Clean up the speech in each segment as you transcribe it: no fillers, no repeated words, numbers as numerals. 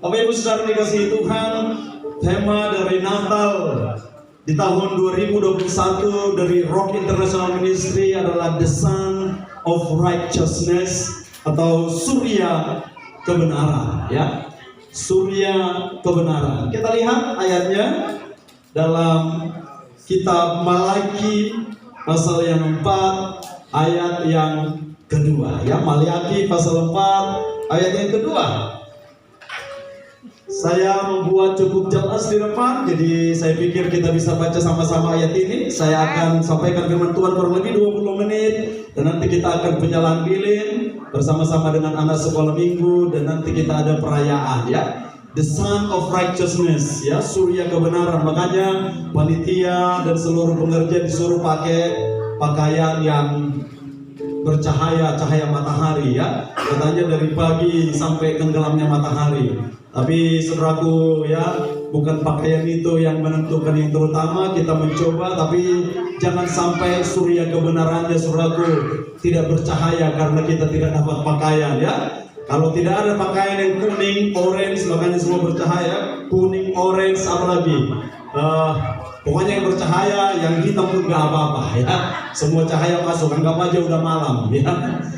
Bapak Ibu Saudara dikasihi Tuhan, tema dari Natal di tahun 2021 dari Rock International Ministry adalah The Sun of Righteousness atau Surya Kebenaran, ya. Surya Kebenaran. Kita lihat ayatnya dalam kitab Malaki pasal yang 4 ayat yang kedua, ya. Malaki pasal 4 ayat yang kedua. Saya membuat cukup jelas di depan, jadi saya pikir kita bisa baca sama-sama ayat ini. Saya akan sampaikan firman Tuhan kurang lebih 20 menit, dan nanti kita akan penyalaan lilin bersama-sama dengan anak sekolah minggu, dan nanti kita ada perayaan, ya. The Sun of Righteousness, ya, Surya Kebenaran. Makanya panitia dan seluruh pengerja disuruh pakai pakaian yang bercahaya, cahaya matahari, ya. Katanya dari pagi sampai tenggelamnya matahari. Tapi saudaraku, ya, bukan pakaian itu yang menentukan yang terutama. Kita mencoba, tapi jangan sampai surya kebenarannya, saudaraku, tidak bercahaya karena kita tidak dapat pakaian, ya. Kalau tidak ada pakaian yang kuning, orange, makanya semua bercahaya. Kuning, orange, apalagi pokoknya yang bercahaya, yang hitam pun gak apa-apa, ya. Semua cahaya masuk, anggap aja udah malam, ya.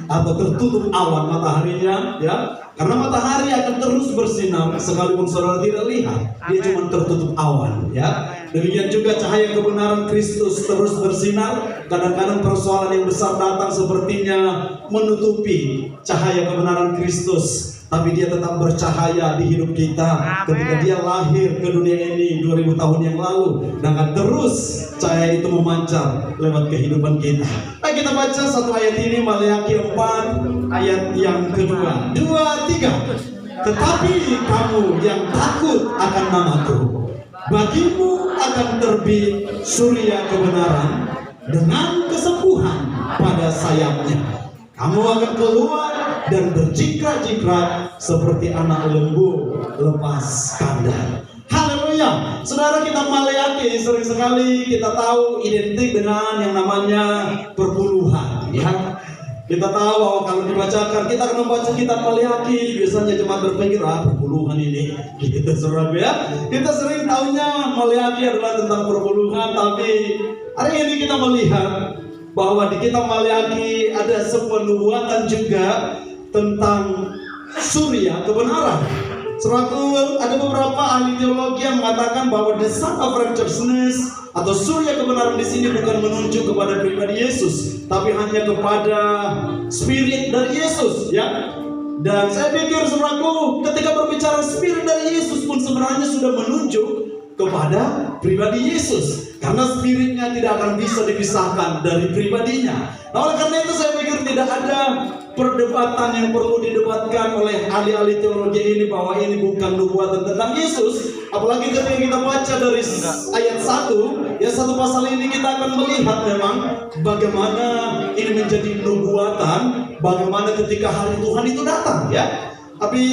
Atau tertutup awan mataharinya, ya. Karena matahari akan terus bersinar sekalipun saudara tidak lihat, dia cuma tertutup awan, ya. Demikian juga cahaya kebenaran Kristus terus bersinar. Kadang-kadang persoalan yang besar datang sepertinya menutupi cahaya kebenaran Kristus, tapi dia tetap bercahaya di hidup kita. Ketika dia lahir ke dunia ini 2000 tahun yang lalu, dan akan terus cahaya itu memancar lewat kehidupan kita. Baik, kita baca satu ayat ini, Malaki 4 ayat yang kedua. 2, 3. Tetapi kamu yang takut akan namaku, bagimu akan terbit surya kebenaran dengan kesembuhan pada sayapnya. Kamu akan keluar dan berjikrat-jikrat seperti anak lembu lepas kandang. Haleluya. Saudara, kita Malaki sering sekali kita tahu identik dengan yang namanya perpuluhan, ya. Kita tahu bahwa kalau dibacakan, kita akan membaca kitab Malaki, biasanya jemaat berpikir, perpuluhan ini, gitu, saudara, ya. Kita sering tahunya Malaki adalah tentang perpuluhan, tapi hari ini kita melihat bahwa di kitab Malaki ada sebuah nubuatan juga tentang surya kebenaran. Selaku ada beberapa ahli teologi yang mengatakan bahwa the Sun of Righteousness atau surya kebenaran di sini bukan menunjuk kepada pribadi Yesus, tapi hanya kepada spirit dari Yesus, ya. Dan saya pikir saudaraku, ketika berbicara spirit dari Yesus pun sebenarnya sudah menunjuk kepada pribadi Yesus, karena spiritnya tidak akan bisa dipisahkan dari pribadinya. Nah, oleh karena itu saya pikir tidak ada perdebatan yang perlu didebatkan oleh ahli-ahli teologi ini bahwa ini bukan nubuatan tentang Yesus. Apalagi ketika kita baca dari ayat 1, ya, satu pasal ini kita akan melihat memang bagaimana ini menjadi nubuatan, bagaimana ketika hari Tuhan itu datang, ya. Tapi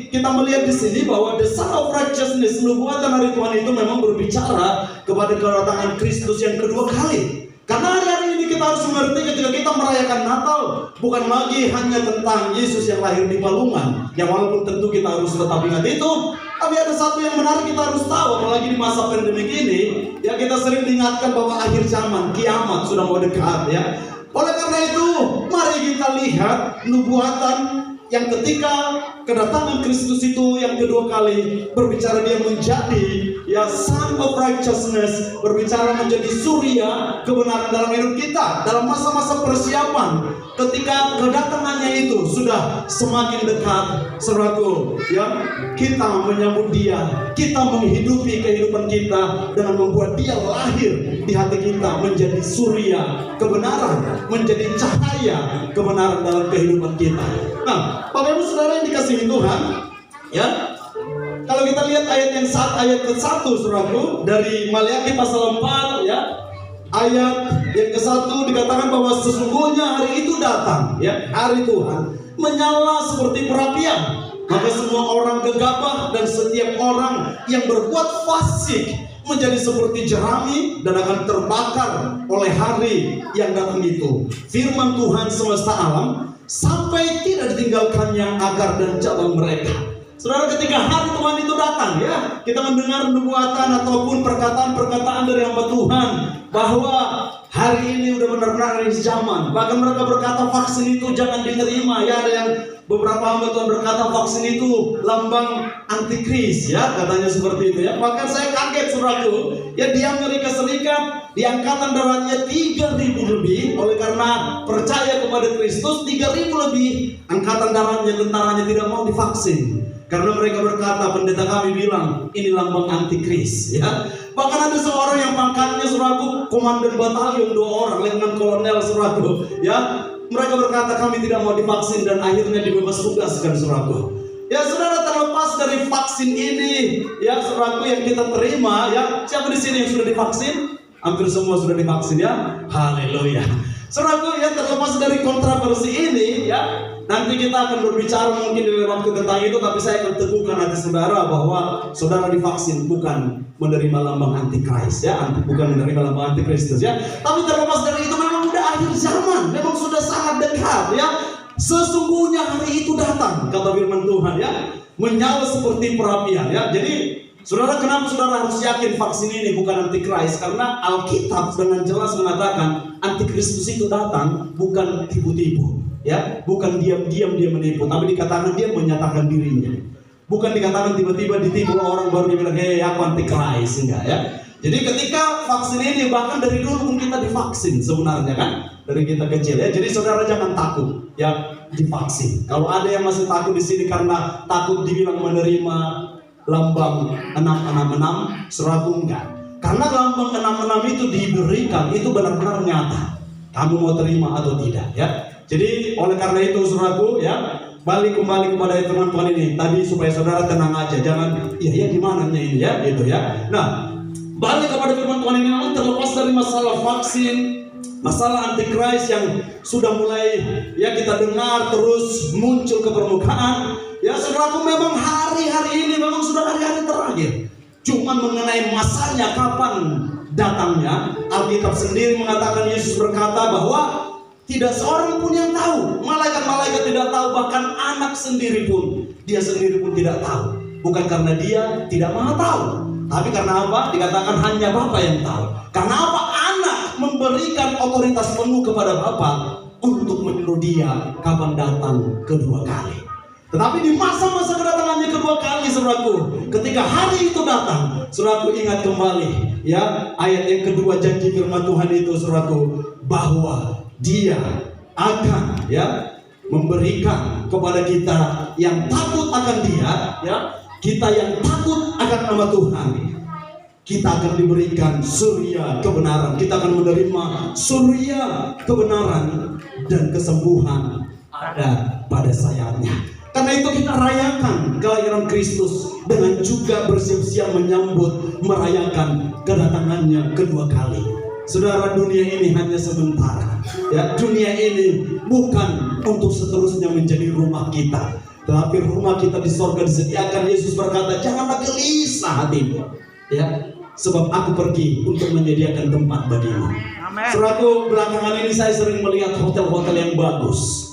kita melihat di sini bahwa the Son of Righteousness, nubuatan hari Tuhan itu memang berbicara kepada kedatangan Kristus yang kedua kali. Karena hari-hari ini kita harus mengerti ketika kita merayakan Natal, bukan lagi hanya tentang Yesus yang lahir di palungan, yang walaupun tentu kita harus tetap ingat itu, tapi ada satu yang menarik kita harus tahu, apalagi di masa pandemi ini, ya, kita sering diingatkan bahwa akhir zaman, kiamat sudah mau dekat, ya. Oleh karena itu, mari kita lihat nubuatan yang ketika kedatangan Kristus itu yang kedua kali berbicara dia menjadi, ya, Son of Righteousness, berbicara menjadi surya kebenaran dalam hidup kita dalam masa-masa persiapan ketika kedatangannya itu sudah semakin dekat, saudaraku, ya. Kita menyambut dia, kita menghidupi kehidupan kita dengan membuat dia lahir di hati kita menjadi surya kebenaran, menjadi cahaya kebenaran dalam kehidupan kita. Nah, Bapak Ibu Saudara yang dikasihi Tuhan, ya, kalau kita lihat ayat ke-1, saudaraku, dari Malaki pasal 4, ya, ayat yang ke-1 dikatakan bahwa sesungguhnya hari itu datang, ya, hari Tuhan menyala seperti perapian. Maka semua orang gegabah dan setiap orang yang berbuat fasik menjadi seperti jerami dan akan terbakar oleh hari yang datang itu. Firman Tuhan semesta alam sampai tidak ditinggalkannya akar dan cabang mereka. Saudara, ketika hari Tuhan itu datang, ya, kita mendengar nubuatan ataupun perkataan-perkataan dari hamba Tuhan bahwa hari ini udah benar-benar hari zaman. Bahkan mereka berkata vaksin itu jangan diterima. Ya, ada yang beberapa hamba Tuhan berkata vaksin itu lambang antikris, ya, katanya seperti itu, ya. Bahkan saya kaget, saudaraku, ya, di Amerika Serikat di angkatan daratnya 3.000 lebih, oleh karena percaya kepada Kristus 3.000 lebih angkatan daratnya, tentaranya tidak mau divaksin. Karena mereka berkata, pendeta kami bilang ini lambang antikris, ya. Bahkan ada seorang yang pangkatnya, saudaraku, komandan batalion, 2 orang, letnan kolonel, saudaraku, ya. Mereka berkata kami tidak mau divaksin dan akhirnya dibebas tugaskan, saudaraku. Ya, saudara, terlepas dari vaksin ini, ya, saudaraku, yang kita terima, ya. Siapa di sini yang sudah divaksin? Hampir semua sudah divaksin, ya. Haleluya. Saudaraku, ya, terlepas dari kontroversi ini, ya, nanti kita akan berbicara mungkin di waktu tentang itu, tapi saya akan teguhkan hati saudara bahwa saudara divaksin bukan menerima lambang antikris, ya, bukan menerima lambang antikristus, ya. Tapi terlepas dari itu, memang udah akhir zaman, memang sudah sangat dekat, ya. Sesungguhnya hari itu datang, kata firman Tuhan, ya, menyala seperti perapian, ya. Jadi saudara, kenapa saudara harus yakin vaksin ini bukan antikris? Karena Alkitab dengan jelas mengatakan antikristus itu datang bukan tipu-tipu, ya, bukan diam-diam dia menipu, tapi dikatakan dia menyatakan dirinya. Bukan dikatakan tiba-tiba ditipu orang baru dia bilang, hei, aku antikris, enggak, ya. Jadi ketika vaksin ini, bahkan dari dulu pun kita divaksin sebenarnya, kan, dari kita kecil, ya. Jadi saudara jangan takut, ya, divaksin. Kalau ada yang masih takut di sini karena takut dibilang menerima lambang 666, saudaraku, enggak. Karena lambang 66 itu diberikan, itu benar-benar nyata. Kamu mau terima atau tidak, ya. Jadi oleh karena itu, saudaraku, ya, balik kembali kepada firman Tuhan ini tadi supaya saudara tenang aja, jangan iya gimana nih, ya, gitu, ya. Nah, balik kepada firman Tuhan ini, memang terlepas dari masalah vaksin, masalah antikris yang sudah mulai, ya, kita dengar terus muncul ke permukaan, ya, saudaraku, memang hari-hari ini memang sudah hari-hari terakhir. Cuman mengenai masanya kapan datangnya, Alkitab sendiri mengatakan, Yesus berkata bahwa tidak seorang pun yang tahu. Malaikat-malaikat tidak tahu, bahkan anak sendiri pun, dia sendiri pun tidak tahu. Bukan karena dia tidak mau tahu, tapi karena apa? Dikatakan hanya Bapa yang tahu. Karena apa? Anak memberikan otoritas penuh kepada Bapa untuk menyuruh dia kapan datang kedua kali. Tetapi di masa-masa kedatangannya kedua kali, saudaraku, ketika hari itu datang, saudaraku, ingat kembali, ya, ayat yang kedua janji firman Tuhan itu, saudaraku, bahwa dia akan, ya, memberikan kepada kita yang takut akan dia, ya, kita yang takut akan nama Tuhan, kita akan diberikan surya kebenaran. Kita akan menerima surya kebenaran dan kesembuhan ada pada sayapnya. Karena itu kita rayakan kelahiran Kristus dengan juga bersiap-siap menyambut, merayakan kedatangannya kedua kali. Saudara, dunia ini hanya sementara, ya. Dunia ini bukan untuk seterusnya menjadi rumah kita, tetapi rumah kita di sorga disediakan. Yesus berkata, janganlah gelisah hatimu, ya, sebab aku pergi untuk menyediakan tempat bagimu. Saudaraku, belakangan ini saya sering melihat hotel-hotel yang bagus,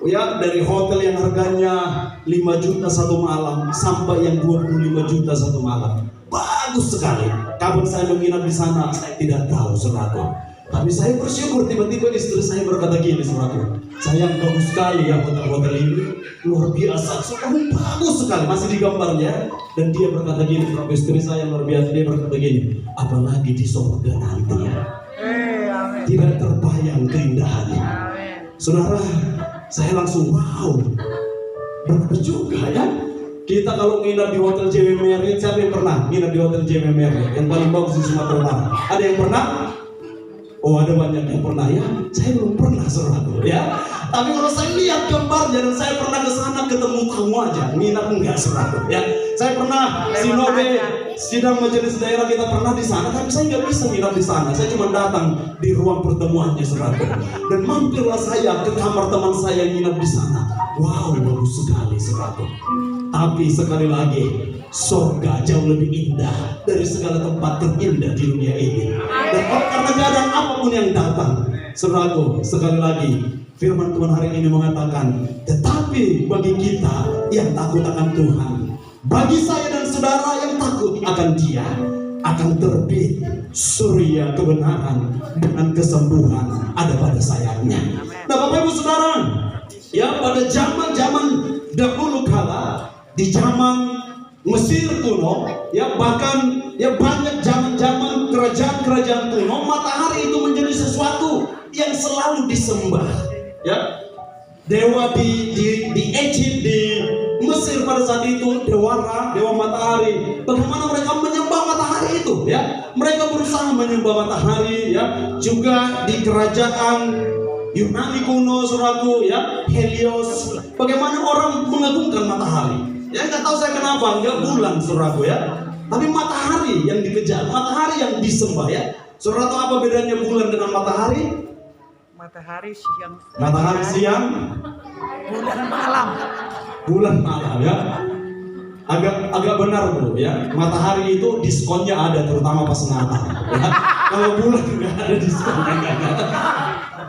ya, dari hotel yang harganya 5 juta satu malam sampai yang 25 juta satu malam. Bagus sekali. Kapan saya menginap di sana saya tidak tahu, saudaraku. Tapi saya bersyukur, tiba-tiba istri saya berkata gini, saudaraku, sayang, bagus sekali ya hotel-hotel ini, luar biasa, saudaraku, bagus sekali, masih di gambarnya. Dan dia berkata gini, saudaraku, istri saya luar biasa, dia berkata gini, apalagi di surga nanti, ya, tidak terbayang keindahannya. Saudara, saya langsung wow, benar juga, ya. Kita kalau nginap di hotel JW Marriott, siapa yang pernah nginap di hotel JW Marriott yang paling bagus di Sumatera Utara? Ada yang pernah? Oh, ada banyak yang pernah, ya. Saya belum pernah, saudaraku, ya. Tapi kalau saya lihat gambarnya dan saya pernah ke sana ketemu tamu aja, nginap enggak, saudaraku, ya. Saya pernah sinode sidang majelis daerah, kita pernah di sana, tapi saya nggak bisa nginap di sana. Saya cuma datang di ruang pertemuannya, saudaraku. Dan mampirlah saya ke kamar teman saya yang nginap di sana. Wow, bagus sekali, saudaraku. Tapi sekali lagi, surga jauh lebih indah dari segala tempat terindah di dunia ini. Dan karena keadaan apapun yang datang, saudaraku, sekali lagi, firman Tuhan hari ini mengatakan, tetapi bagi kita yang takut akan Tuhan, Bagi saya dan saudara yang takut akan Dia, akan terbit surya kebenaran dengan kesembuhan ada pada sayapnya. Nah, Bapak Ibu Saudara, ya pada zaman-zaman dahulu kala, di zaman Mesir kuno, ya bahkan ya banyak zaman-zaman kerajaan-kerajaan kuno, matahari itu menjadi sesuatu yang selalu disembah. Ya, dewa di Egypt, di Mesir pada saat itu, dewa matahari. Bagaimana mereka menyembah matahari itu? Ya, mereka berusaha menyembah matahari. Ya, juga di kerajaan Yunani kuno, saudaraku, ya, Helios. Bagaimana orang mengagungkan matahari? Ya, nggak tahu saya kenapa, nggak bulan, saudaraku, ya. Tapi matahari yang dikejar, matahari yang disembah, ya. Saudara tahu apa bedanya bulan dengan matahari? Matahari siang. Matahari siang, Bulan malam. bulan malam, ya. Agak benar, Bro, ya. Matahari itu diskonnya ada, terutama pas Natal. Ya. Kalau bulan nggak ada diskonnya, nggak ada.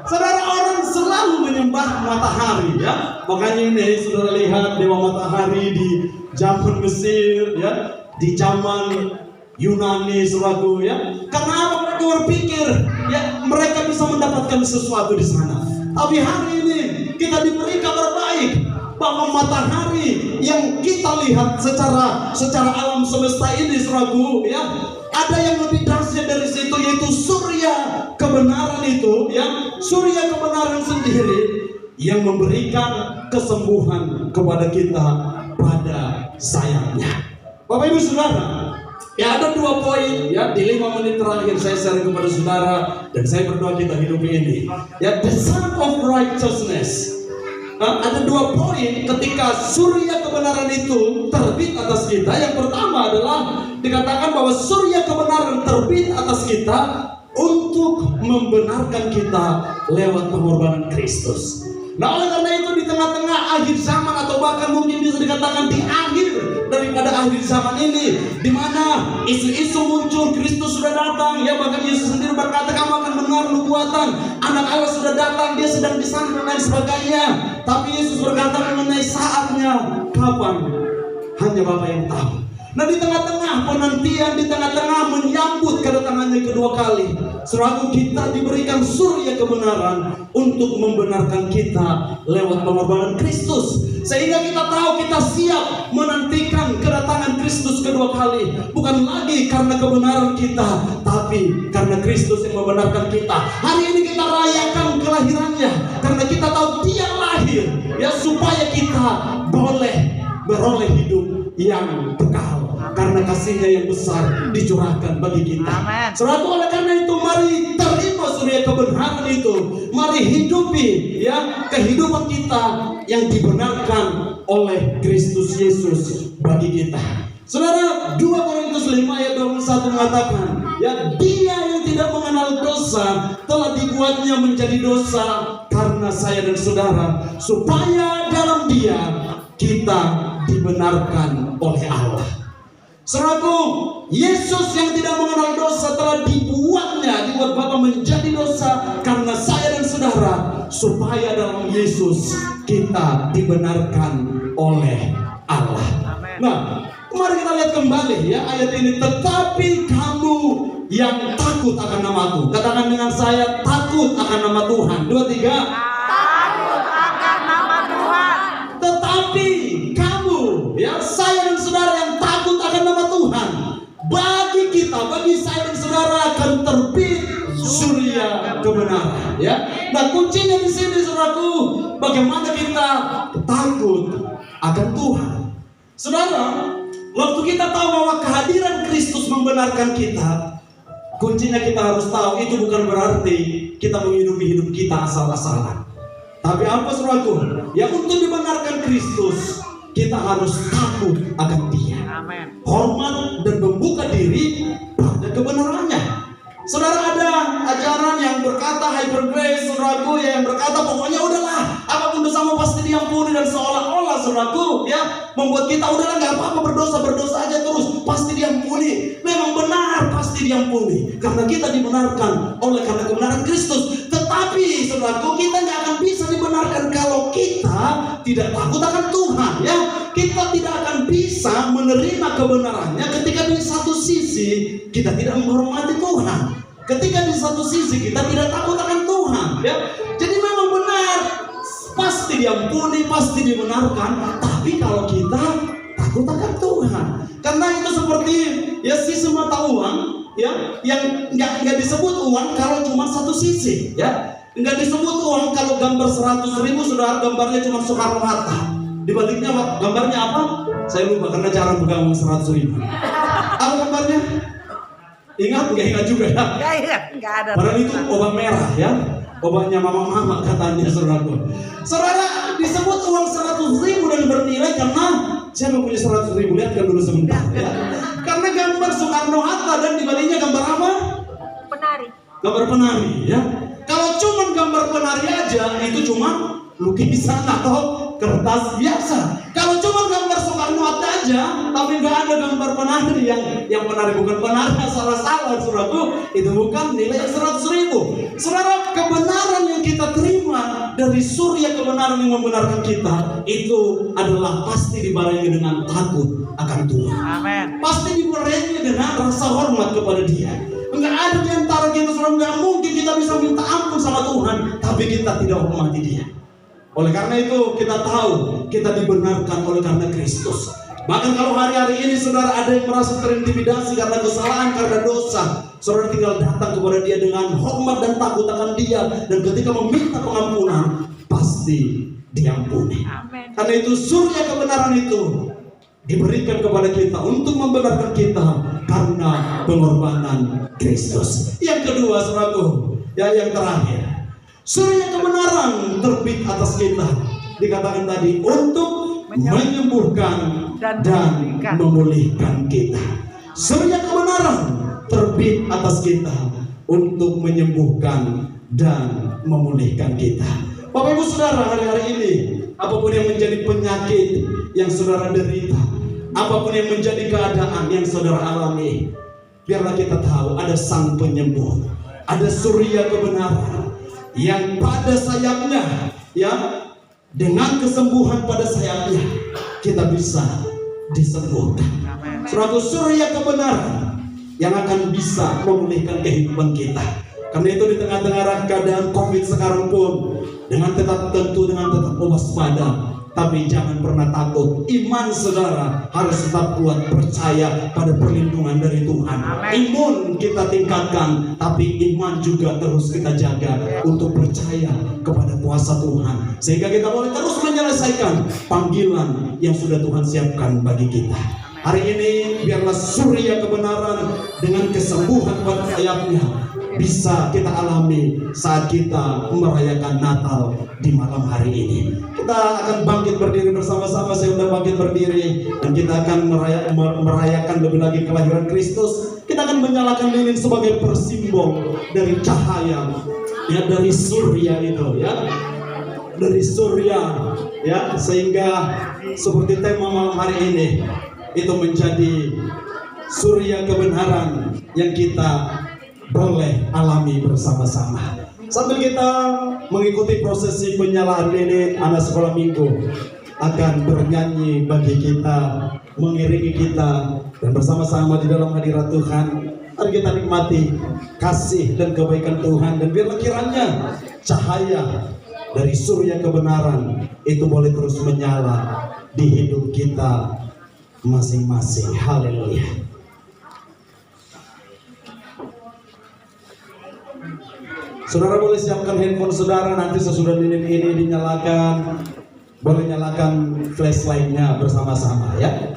Saudara, orang selalu menyembah matahari, ya. Makanya ini saudara lihat dewa matahari di zaman Mesir, ya, di zaman Yunani, saudaraku, ya. Karena apa? Mereka berpikir, ya, mereka bisa mendapatkan sesuatu di sana. Tapi hari ini kita diberi kabar baik bahwa matahari yang kita lihat secara alam semesta ini, saudaraku, ya, ada yang lebih dahsyat dari situ, yaitu surya kebenaran itu, ya, surya kebenaran sendiri yang memberikan kesembuhan kepada kita pada sayapnya. Bapak Ibu Saudara, ya ada 2 poin, ya, di 5 menit terakhir saya share kepada saudara, dan saya berdoa kita hidup ini. Ya, the Son of Righteousness. Ada 2 poin ketika surya kebenaran itu terbit atas kita. Yang pertama adalah dikatakan bahwa surya kebenaran terbit atas kita untuk membenarkan kita lewat pengorbanan Kristus. Nah, oleh karena itu di tengah-tengah akhir zaman, atau bahkan mungkin bisa dikatakan di akhir daripada akhir zaman ini, di mana isu-isu muncul, Kristus sudah datang, ya, bahkan Yesus sendiri berkata kamu akan mendengar nubuatan, anak Allah sudah datang, dia sedang di sana dan lain sebagainya. Tapi Yesus berkata mengenai saatnya kapan, hanya Bapa yang tahu. Nah, di tengah-tengah penantian, di tengah-tengah menyambut kedatangannya kedua kali, saudaraku, kita diberikan surya kebenaran untuk membenarkan kita lewat pengorbanan Kristus. Sehingga kita tahu kita siap menantikan kedatangan Kristus kedua kali. Bukan lagi karena kebenaran kita, tapi karena Kristus yang membenarkan kita. Hari ini kita rayakan kelahirannya, karena kita tahu Dia lahir, ya, supaya kita boleh beroleh hidup yang kekal, karena kasihnya yang besar dicurahkan bagi kita. Saudara, oleh karena itu mari terima surya kebenaran itu, mari hidupi, ya, kehidupan kita yang dibenarkan oleh Kristus Yesus bagi kita. Saudara, 2 Korintus 5 ayat 21 mengatakan, ya, Dia yang tidak mengenal dosa telah dibuatnya menjadi dosa karena saya dan saudara, supaya dalam Dia kita dibenarkan oleh Allah. Saudaraku, Yesus yang tidak mengenal dosa telah dibuat Bapa menjadi dosa karena saya dan saudara, supaya dalam Yesus kita dibenarkan oleh Allah. Nah, mari kita lihat kembali, ya, ayat ini. Tetapi kamu yang takut akan namaku, katakan dengan saya, takut akan nama Tuhan. 2, 3. Takut akan nama Tuhan. Tetapi kamu, ya, saya dan saudara yang takut akan nama Tuhan, bagi kita, bagi saya dan saudara akan terbit surya kebenaran, ya. Nah, kuncinya di sini, saudaraku, bagaimana kita takut akan Tuhan. Saudara, waktu kita tahu bahwa kehadiran Kristus membenarkan kita, kuncinya kita harus tahu itu bukan berarti kita menghidupi hidup kita asal-asalan. Tapi apa, saudaraku? Ya, untuk dibenarkan Kristus, kita harus takut akan Dia, hormat dan membuka diri pada kebenarannya. Saudara, ada ajaran yang berkata hyper grace, saudaraku, ya, yang berkata pokoknya udahlah, apapun dosamu pasti diampuni, dan seolah-olah, saudaraku, ya, membuat kita udahlah nggak apa-apa, berdosa aja terus, pasti diampuni. Memang benar pasti diampuni karena kita dibenarkan oleh karena kebenaran Kristus. Tetapi, saudaraku, kita nggak akan bisa dibenarkan kalau kita tidak takut akan Tuhan, ya. Kita tidak akan bisa menerima menerima kebenarannya ketika di satu sisi kita tidak menghormati Tuhan. Ketika di satu sisi kita tidak takut akan Tuhan, ya. Jadi memang benar, pasti diampuni, pasti dibenarkan. Tapi kalau kita takut akan Tuhan, karena itu seperti ya sisi mata uang, ya, yang nggak disebut uang kalau cuma satu sisi, ya. Nggak disebut uang kalau gambar 100.000, saudara, gambarnya cuma Soekarno-Hatta. Dibaliknya gambarnya apa? Saya lupa karena jarang pegang uang 100.000. Apa gambarnya? Ingat? Nggak ingat juga ya? Nggak ada. Padahal itu obat merah, ya. Obatnya mama-mama katanya, saudaraku. Saudara, disebut uang 100.000 dan bernilai karena siapa punya 100.000? Lihatkan dulu sebentar, ya. Karena gambar Soekarno-Hatta dan dibaliknya gambar apa? Penari. Gambar penari, ya. Kalau cuma gambar penari aja, itu cuma lukisan atau kertas biasa. Kalau cuma gambar Soekarno-Hatta aja, tapi nggak ada gambar penari yang penari bukan penari, salah-salah, saudaraku, itu bukan nilai 100.000. Saudara, kebenaran yang kita terima dari surya kebenaran yang membenarkan kita itu adalah pasti dibarengi dengan takut akan Tuhan. Amin. Pasti dibarengi dengan rasa hormat kepada Dia. Enggak ada di antara kita, saudara, enggak mungkin kita bisa minta ampun sama Tuhan tapi kita tidak hormati Dia. Oleh karena itu kita tahu kita dibenarkan oleh karena Kristus. Bahkan kalau hari-hari ini saudara ada yang merasa terintimidasi karena kesalahan, karena dosa, saudara tinggal datang kepada Dia dengan hormat dan takut akan Dia, dan ketika meminta pengampunan pasti diampuni. Amin. Karena itu surya kebenaran itu diberikan kepada kita untuk membenarkan kita karena pengorbanan Kristus. Yang kedua, saudaraku, ya, yang terakhir, surya kebenaran terbit atas kita. Dikatakan tadi untuk menyembuhkan dan memulihkan kita. Surya kebenaran terbit atas kita untuk menyembuhkan dan memulihkan kita. Bapak Ibu Saudara, hari-hari ini apapun yang menjadi penyakit yang saudara derita, apapun yang menjadi keadaan yang saudara alami, biarlah kita tahu ada Sang Penyembuh, ada surya kebenaran yang pada sayapnya, ya, dengan kesembuhan pada sayapnya kita bisa disembuhkan. Suatu surya kebenaran yang akan bisa memulihkan kehidupan kita. Karena itu di tengah-tengah keadaan COVID sekarang pun, dengan tetap waspada, tapi jangan pernah takut. Iman saudara harus tetap kuat, percaya pada perlindungan dari Tuhan. Imun kita tingkatkan, tapi iman juga terus kita jaga untuk percaya kepada kuasa Tuhan, sehingga kita boleh terus menyelesaikan panggilan yang sudah Tuhan siapkan bagi kita. Hari ini biarlah surya kebenaran dengan kesembuhan pada sayapnya bisa kita alami saat kita merayakan Natal di malam hari ini. Kita akan bangkit berdiri bersama-sama. Saya sudah bangkit berdiri dan kita akan merayakan lebih lagi kelahiran Kristus. Kita akan menyalakan lilin sebagai persimbol dari cahaya, ya, dari surya itu, ya, dari surya, ya, sehingga seperti tema malam hari ini itu menjadi surya kebenaran yang kita boleh alami bersama-sama. Sambil kita mengikuti prosesi penyalaan lilin, anak sekolah minggu akan bernyanyi bagi kita, mengiringi kita, dan bersama-sama di dalam hadirat Tuhan. Mari kita nikmati kasih dan kebaikan Tuhan, dan biarlah kiranya cahaya dari surya kebenaran itu boleh terus menyala di hidup kita masing-masing. Haleluya. Saudara boleh siapkan handphone saudara, nanti sesudah lilin ini dinyalakan, boleh nyalakan flashlightnya bersama-sama, ya.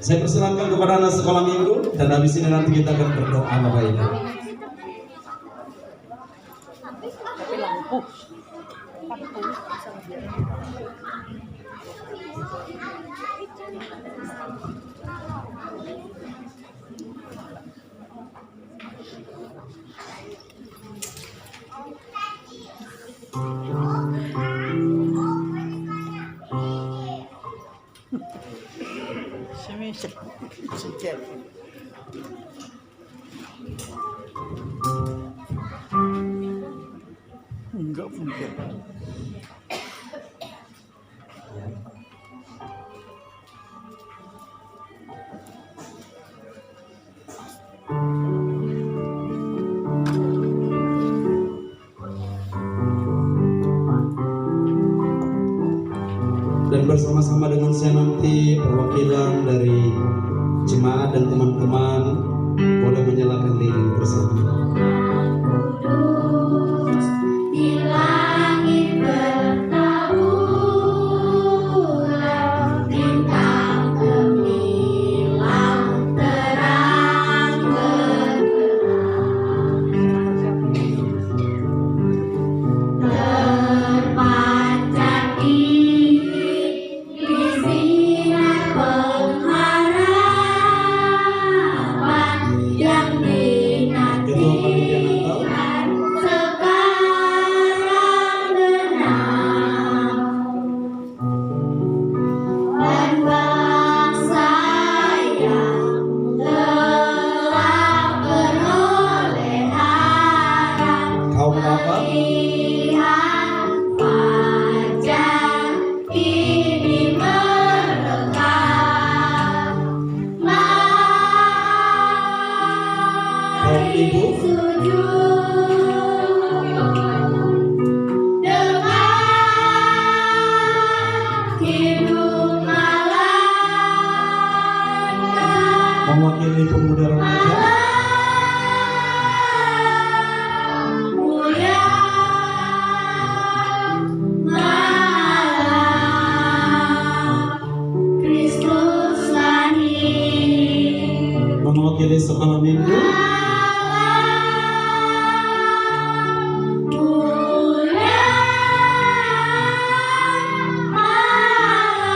Saya persilakan kepada anak sekolah minggu, dan habis ini nanti kita akan berdoa Bapak Ibu. Enggak mungkin. bersama-sama dengan saya nanti perwakilan dari jemaat dan teman-teman boleh menyalakan lilin bersama. Di langit bertaburan bintang gemilang terang terpancar di sinar pengharapan yang dinantikan sekarang genap, dan bangsa yang telah beroleh harap Kaum apa? melihat fajar ini merekah. Kaum ibu? Sujud dengan hidung malaikat. Mewakili pemuda remaja. Mulia malam Kristus lahir. Mewakili sekolah minggu. Mulia malam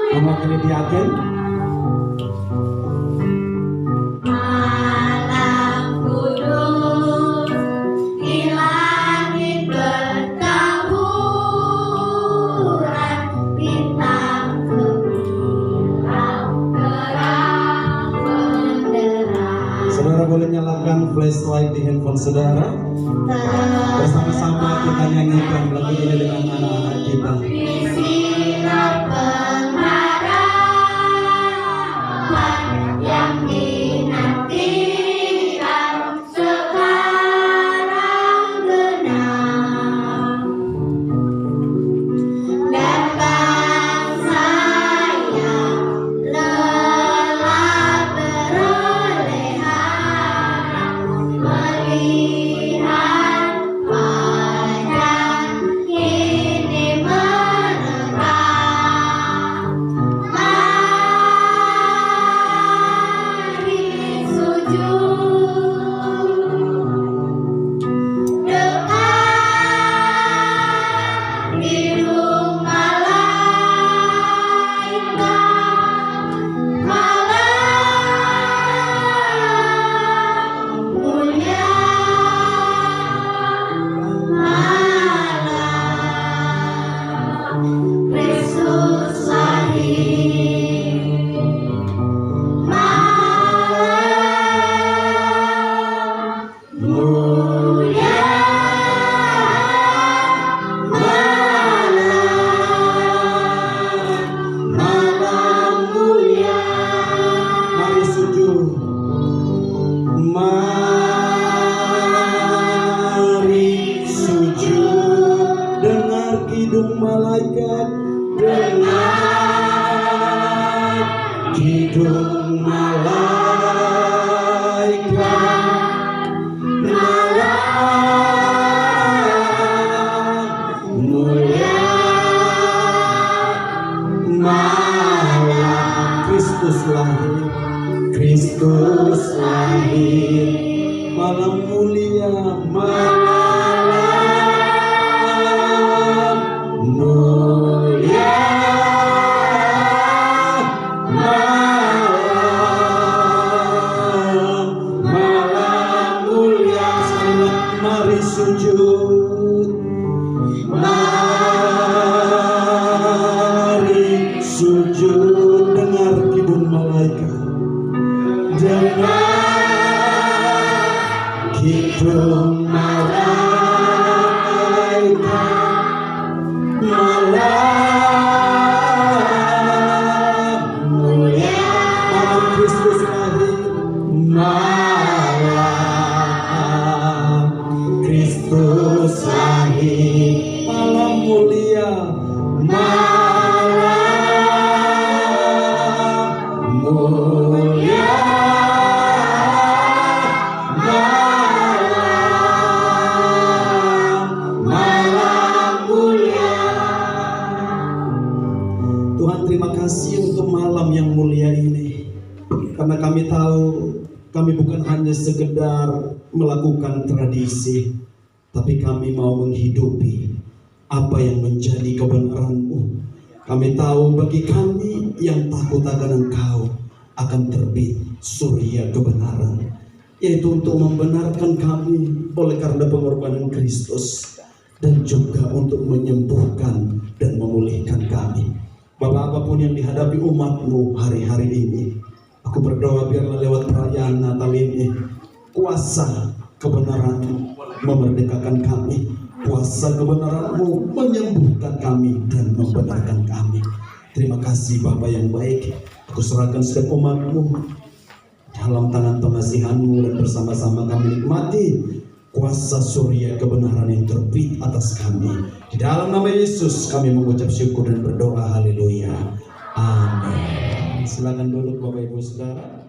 Mewakili diaken. Malam kudus di langit bertaburan bintang gemilang terang benderang. Saudara boleh nyalakan flashlight di handphone saudara. Bersama-sama kita nyanyikan lagu ini dengan anak-anak kita. Di sinar pengharapan yang dinantikan sekarang genap, dan bangsa yang lelah beroleh harap melihat fajar ini merekah. Mari sujud dengan hidung malaikat. Malam mulia malam Kristus lahir. Malam mulia malam mulia. Mari sujud. Mari sujud. Dengar kidung malaikat. Dengar kidung malaikat. Malam mulia. Malam Kristus lahir. Kristus lahir. Malam mulia. Malam mulia. Malam mulia. Mari sujud. Mari sujud. Dengar kidung malaikat. Dengar kidung malaikat. Malam malam mulia, malam mulia. Tuhan, terima kasih untuk malam yang mulia ini, karena kami tahu kami bukan hanya sekedar melakukan tradisi, tapi kami mau menghidupi apa yang menjadi kebenaran-Mu. Kami tahu bagi kami yang takut akan Engkau akan terbit surya kebenaran, yaitu untuk membenarkan kami oleh karena pengorbanan Kristus, dan juga untuk menyembuhkan dan memulihkan kami. Bapak, apapun yang dihadapi umat-Mu hari-hari ini, aku berdoa biarlah lewat perayaan Natal ini, kuasa kebenaran-Mu memerdekakan kami, kuasa kebenaran-Mu menyembuhkan kami dan membenarkan kami. Terima kasih Bapa yang baik. Aku serahkan setiap umat-Mu dalam tangan pengasihan-Mu, dan bersama-sama kami nikmati kuasa surya kebenaran yang terbit atas kami. Di dalam nama Yesus kami mengucap syukur dan berdoa. Haleluya. Amin. Silakan duduk Bapak Ibu Saudara.